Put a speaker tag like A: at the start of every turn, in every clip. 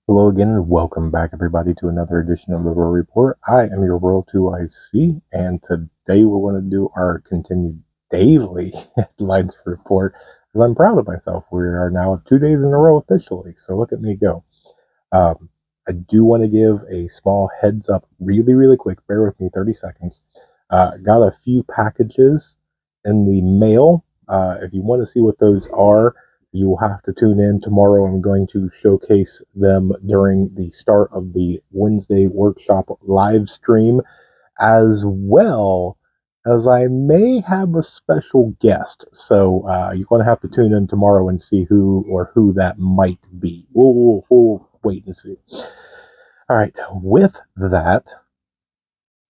A: Hello again, and welcome back, everybody, to another edition of the Rural Report. I am your Rural 2IC, and today we're going to do our continued daily headlines report, because I'm proud of myself. We are now 2 days in a row officially, so look at me go. I do want to give a small heads up really quick. Bear with me 30 seconds. Got a few packages in the mail. If you want to see what those are, you will have to tune in tomorrow. I'm going to showcase them during the start of the Wednesday workshop live stream, as well as I may have a special guest. So you're going to have to tune in tomorrow and see who that might be. We'll wait and see. All right, with that,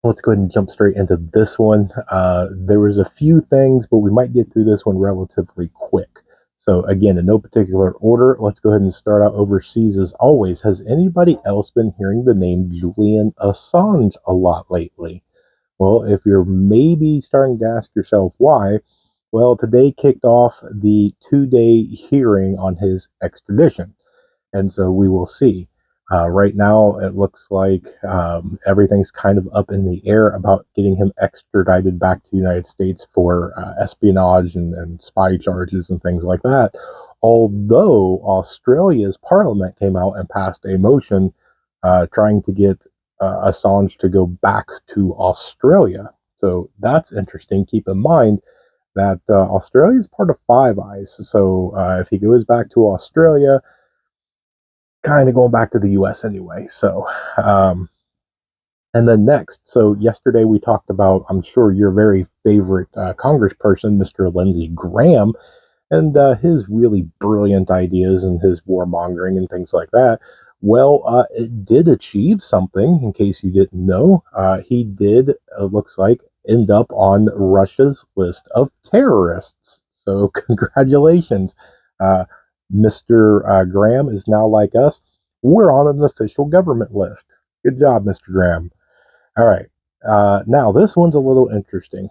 A: let's go ahead and jump straight into this one. There was a few things, but we might get through this one relatively quick. So again, in no particular order, let's go ahead and start out overseas as always. Has anybody else been hearing the name Julian Assange a lot lately? Well, if you're maybe starting to ask yourself why, well, today kicked off the 2-day hearing on his extradition. And so we will see. Right now, it looks like everything's kind of up in the air about getting him extradited back to the United States for espionage and spy charges and things like that. Although Australia's parliament came out and passed a motion trying to get Assange to go back to Australia. So that's interesting. Keep in mind that Australia is part of Five Eyes. So if he goes back to Australia, kind of going back to the US anyway. So, and then next, so yesterday we talked about, I'm sure your very favorite congressperson, Mr. Lindsay Graham, and his really brilliant ideas and his warmongering and things like that. Well, it did achieve something, in case you didn't know. He did, looks like, end up on Russia's list of terrorists. So, congratulations. Mr. Graham is now like us. We're on an official government list. Good job, Mr. Graham. All right. Now, this one's a little interesting.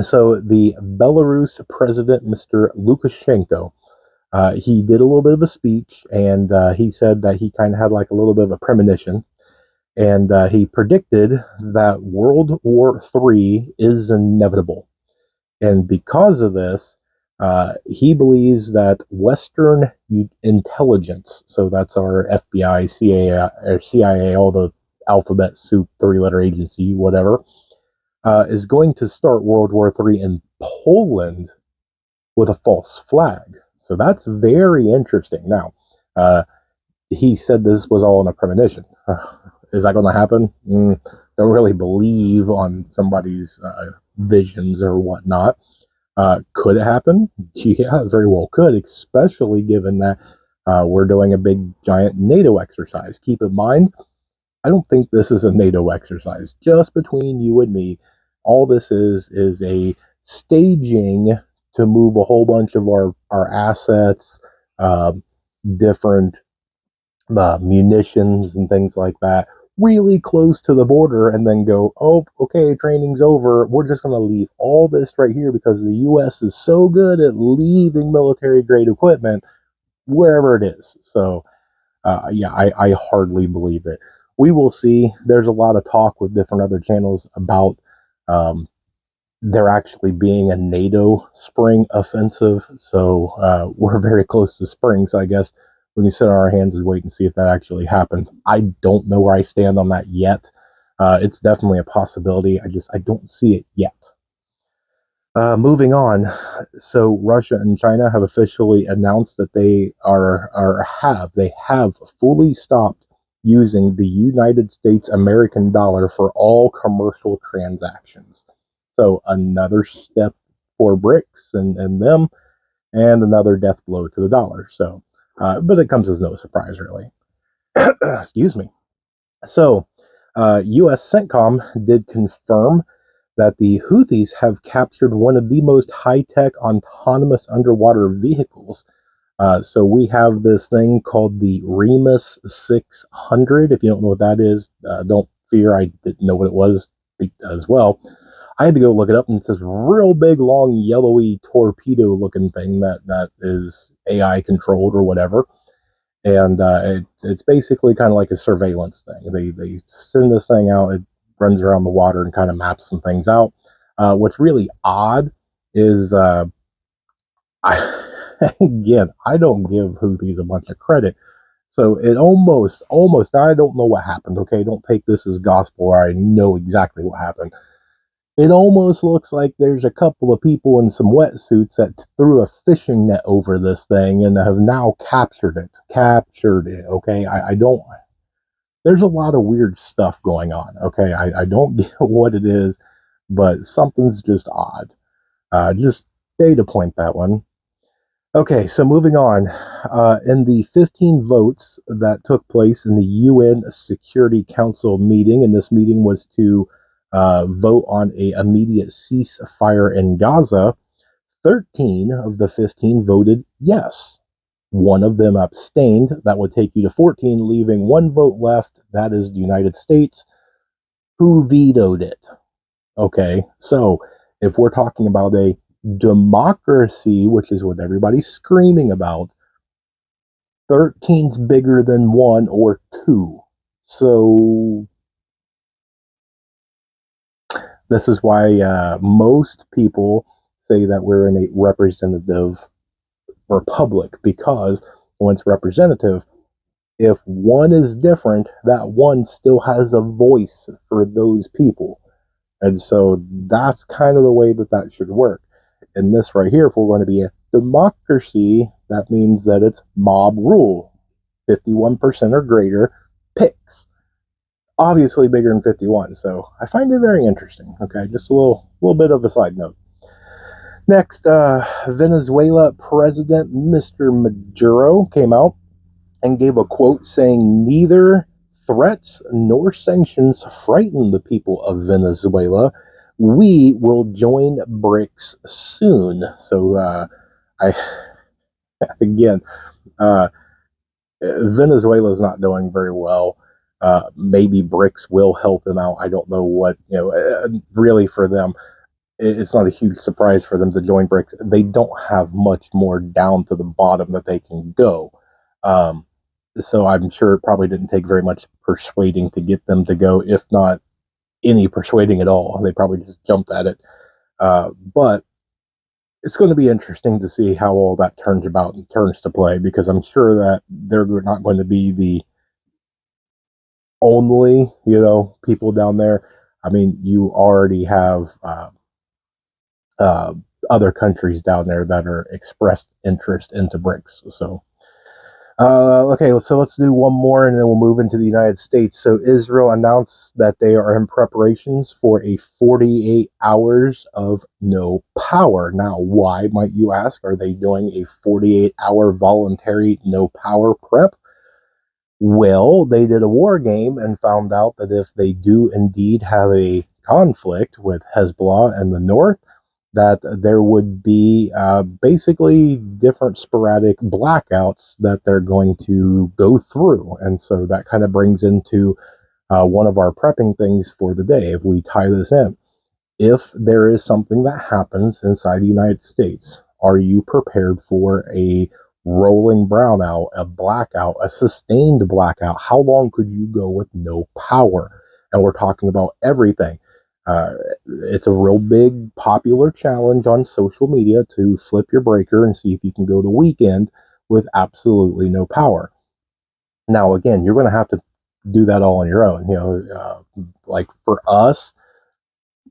A: So, the Belarus president, Mr. Lukashenko, he did a little bit of a speech, and he said that he kind of had like a little bit of a premonition. And he predicted that World War III is inevitable. And because of this, he believes that Western intelligence, so that's our FBI, CIA, all the alphabet soup, 3-letter agency, whatever, is going to start World War III in Poland with a false flag. So that's very interesting. Now, he said this was all in a premonition. Is that going to happen? Don't really believe on somebody's visions or whatnot. Could it happen? Yeah, it very well could, especially given that we're doing a big, giant NATO exercise. Keep in mind, I don't think this is a NATO exercise. Just between you and me, all this is a staging to move a whole bunch of our assets, different munitions and things like that, really close to the border, and then go, oh, okay, training's over. We're just going to leave all this right here because the U.S. is so good at leaving military-grade equipment wherever it is. So, yeah, I hardly believe it. We will see. There's a lot of talk with different other channels about there actually being a NATO spring offensive. So we're very close to spring. So I guess we can sit on our hands and wait and see if that actually happens. I don't know where I stand on that yet. It's definitely a possibility. I don't see it yet. Moving on, so Russia and China have officially announced that they have fully stopped using the United States American dollar for all commercial transactions. So another step for BRICS and them, and another death blow to the dollar. So, but it comes as no surprise, really. Excuse me. So, U.S. Centcom did confirm that the Hothis have captured one of the most high-tech autonomous underwater vehicles. So we have this thing called the Remus 600. If you don't know what that is, don't fear. I didn't know what it was as well. I had to go look it up, and it's this real big, long, yellowy torpedo-looking thing that is AI controlled or whatever. And it's basically kind of like a surveillance thing. They send this thing out. It runs around the water and kind of maps some things out. What's really odd is I again I don't give Houthis a bunch of credit. So it almost. Now I don't know what happened. Okay, don't take this as gospel, or I know exactly what happened. It almost looks like there's a couple of people in some wetsuits that threw a fishing net over this thing and have now captured it. Captured it. Okay, I don't. There's a lot of weird stuff going on. Okay, I don't get what it is, but something's just odd. Just data point that one. Okay, so moving on. In the 15 votes that took place in the UN Security Council meeting, and this meeting was to vote on a immediate ceasefire in Gaza, 13 of the 15 voted yes. One of them abstained. That would take you to 14, leaving one vote left. That is the United States, who vetoed it. Okay, so if we're talking about a democracy, which is what everybody's screaming about, 13's bigger than 1 or 2. So this is why most people say that we're in a representative republic, because when it's representative, if one is different, that one still has a voice for those people. And so that's kind of the way that that should work. In this right here, if we're going to be a democracy, that means that it's mob rule. 51% or greater picks. Obviously bigger than 51. So I find it very interesting. Okay, just a little bit of a side note. Next, Venezuela President Mr. Maduro came out and gave a quote saying, "Neither threats nor sanctions frighten the people of Venezuela. We will join BRICS soon." So, I again, uh, Venezuela is not doing very well. Maybe BRICS will help them out. I don't know what, really for them. It's not a huge surprise for them to join BRICS. They don't have much more down to the bottom that they can go. Um, so I'm sure it probably didn't take very much persuading to get them to go, if not any persuading at all. They probably just jumped at it. But it's going to be interesting to see how all that turns about and turns to play, because I'm sure that they're not going to be the only, people down there. I mean, you already have uh, other countries down there that are expressed interest into BRICS. So, okay, so let's do one more and then we'll move into the United States. So, Israel announced that they are in preparations for a 48 hours of no power. Now, why, might you ask? Are they doing a 48-hour voluntary no power prep? Well, they did a war game and found out that if they do indeed have a conflict with Hezbollah in the north, that there would be basically different sporadic blackouts that they're going to go through. And so that kind of brings into one of our prepping things for the day. If we tie this in, if there is something that happens inside the United States, are you prepared for a rolling brownout, a blackout, a sustained blackout? How long could you go with no power? And we're talking about everything. It's a real big popular challenge on social media to flip your breaker and see if you can go the weekend with absolutely no power. Now, again, you're going to have to do that all on your own. Like for us,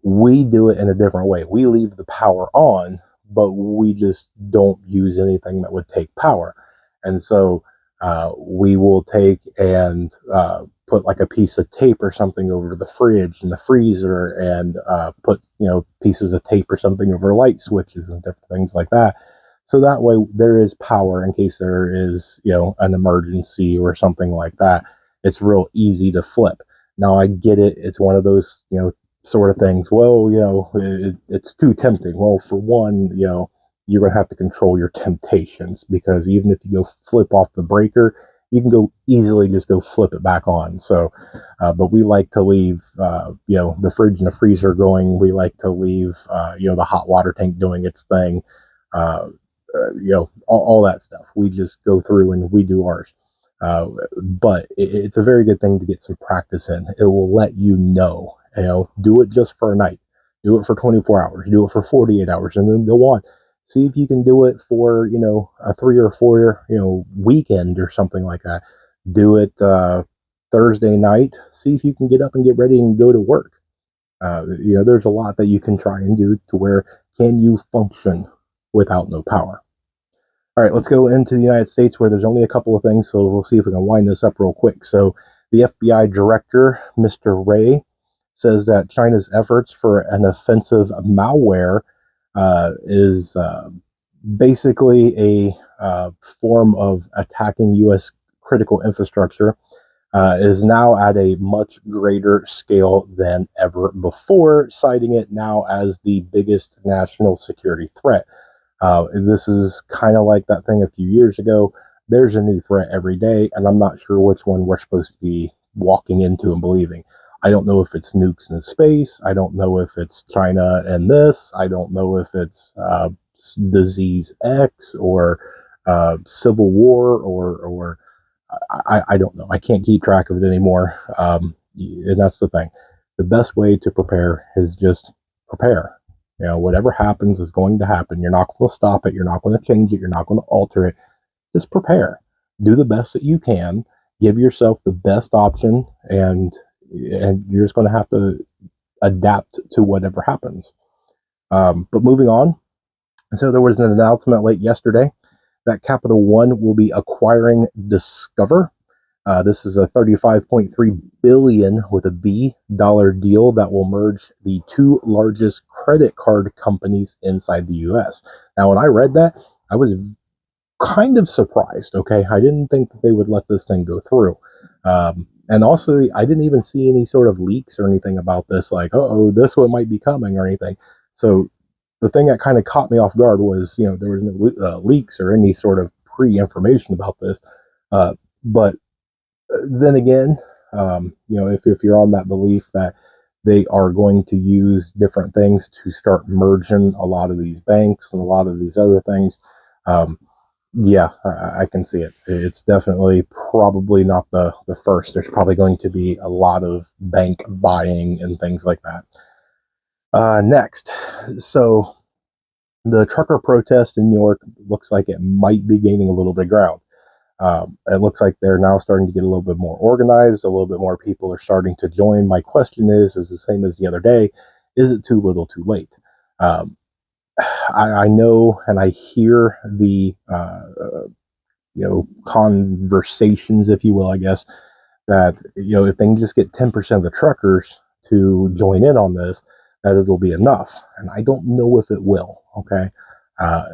A: we do it in a different way. We leave the power on, but we just don't use anything that would take power. And so we will take and put like a piece of tape or something over the fridge and the freezer, and put pieces of tape or something over light switches and different things like that. So that way there is power in case there is an emergency or something like that. It's real easy to flip. Now I get it. It's one of those sort of things. Well, it's too tempting. Well, for one, you're going to have to control your temptations, because even if you go flip off the breaker, you can go easily just go flip it back on. So, but we like to leave, the fridge and the freezer going. We like to leave, the hot water tank doing its thing, all that stuff. We just go through and we do ours. But it's a very good thing to get some practice in. It will let you know, do it just for a night, do it for 24 hours, do it for 48 hours, and then go on. See if you can do it for, a 3 or 4, weekend or something like that. Do it Thursday night. See if you can get up and get ready and go to work. There's a lot that you can try and do to where can you function without no power. All right, let's go into the United States where there's only a couple of things, so we'll see if we can wind this up real quick. So the FBI director, Mr. Wray, says that China's efforts for an offensive malware is basically a form of attacking U.S. critical infrastructure, is now at a much greater scale than ever before, citing it now as the biggest national security threat. This is kind of like that thing a few years ago. There's a new threat every day, and I'm not sure which one we're supposed to be walking into and believing. I don't know if it's nukes in space. I don't know if it's China and this. I don't know if it's disease X or civil war or I don't know. I can't keep track of it anymore. And that's the thing. The best way to prepare is just prepare. Whatever happens is going to happen. You're not going to stop it. You're not going to change it. You're not going to alter it. Just prepare. Do the best that you can. Give yourself the best option, and you're just going to have to adapt to whatever happens. But moving on. So there was an announcement late yesterday that Capital One will be acquiring Discover. This is a $35.3 billion with a B dollar deal that will merge the two largest credit card companies inside the U.S. Now, when I read that, I was kind of surprised. Okay, I didn't think that they would let this thing go through. And also, I didn't even see any sort of leaks or anything about this, like, oh, this one might be coming or anything. So the thing that kind of caught me off guard was, there was no leaks or any sort of pre-information about this. But then again, if you're on that belief that they are going to use different things to start merging a lot of these banks and a lot of these other things, yeah, I can see it. It's definitely probably not the first. There's probably going to be a lot of bank buying and things like that. Next, so the trucker protest in New York looks like it might be gaining a little bit of ground. It looks like they're now starting to get a little bit more organized. A little bit more people are starting to join. My question is the same as the other day. Is it too little too late? I know and I hear the, conversations, if you will, I guess, that, if they can just get 10% of the truckers to join in on this, that it'll be enough. And I don't know if it will. Okay.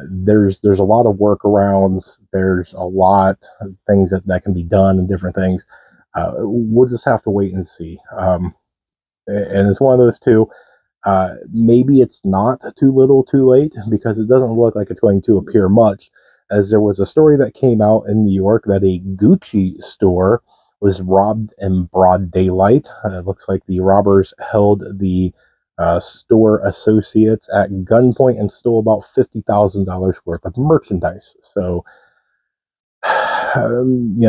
A: There's a lot of workarounds. There's a lot of things that can be done and different things. We'll just have to wait and see. And it's one of those two. Maybe it's not too little too late because it doesn't look like it's going to appear much, as there was a story that came out in New York that a Gucci store was robbed in broad daylight. It looks like the robbers held the store associates at gunpoint and stole about $50,000 worth of merchandise. So,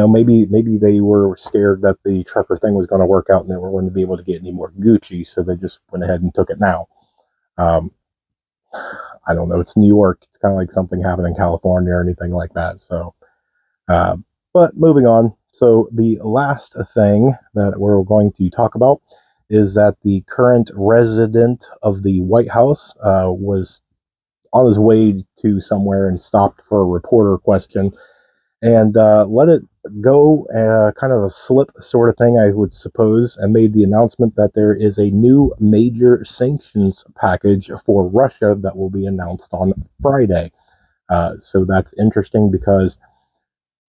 A: maybe they were scared that the trucker thing was going to work out and they weren't going to be able to get any more Gucci, so they just went ahead and took it now. I don't know. It's New York. It's kind of like something happened in California or anything like that. So, but moving on. So the last thing that we're going to talk about is that the current resident of the White House was on his way to somewhere and stopped for a reporter question and let it go, kind of a slip sort of thing, I would suppose, and made the announcement that there is a new major sanctions package for Russia that will be announced on Friday. So that's interesting because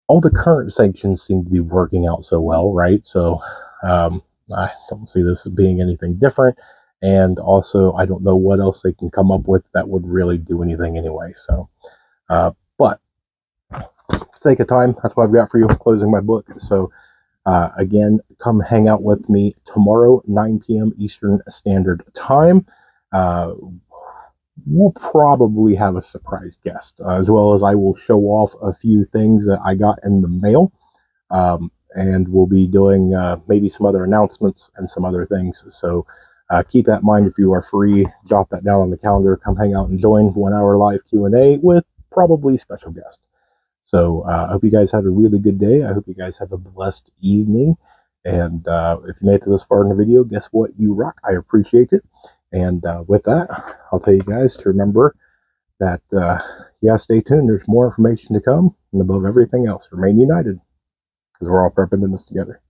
A: all the current sanctions seem to be working out so well, right? So I don't see this as being anything different. And also, I don't know what else they can come up with that would really do anything anyway. So, but sake of time, that's what I've got for you. Closing my book. So, again, come hang out with me tomorrow, 9 p.m. Eastern Standard Time. We'll probably have a surprise guest, as well as I will show off a few things that I got in the mail. And we'll be doing maybe some other announcements and some other things. So keep that in mind. If you are free, jot that down on the calendar. Come hang out and join 1 hour live Q&A with probably special guest. So I hope you guys have a really good day. I hope you guys have a blessed evening. And if you made it to this far in the video, guess what? You rock. I appreciate it. And with that, I'll tell you guys to remember that, yeah, stay tuned. There's more information to come. And above everything else, remain united, because we're all prepping in this together.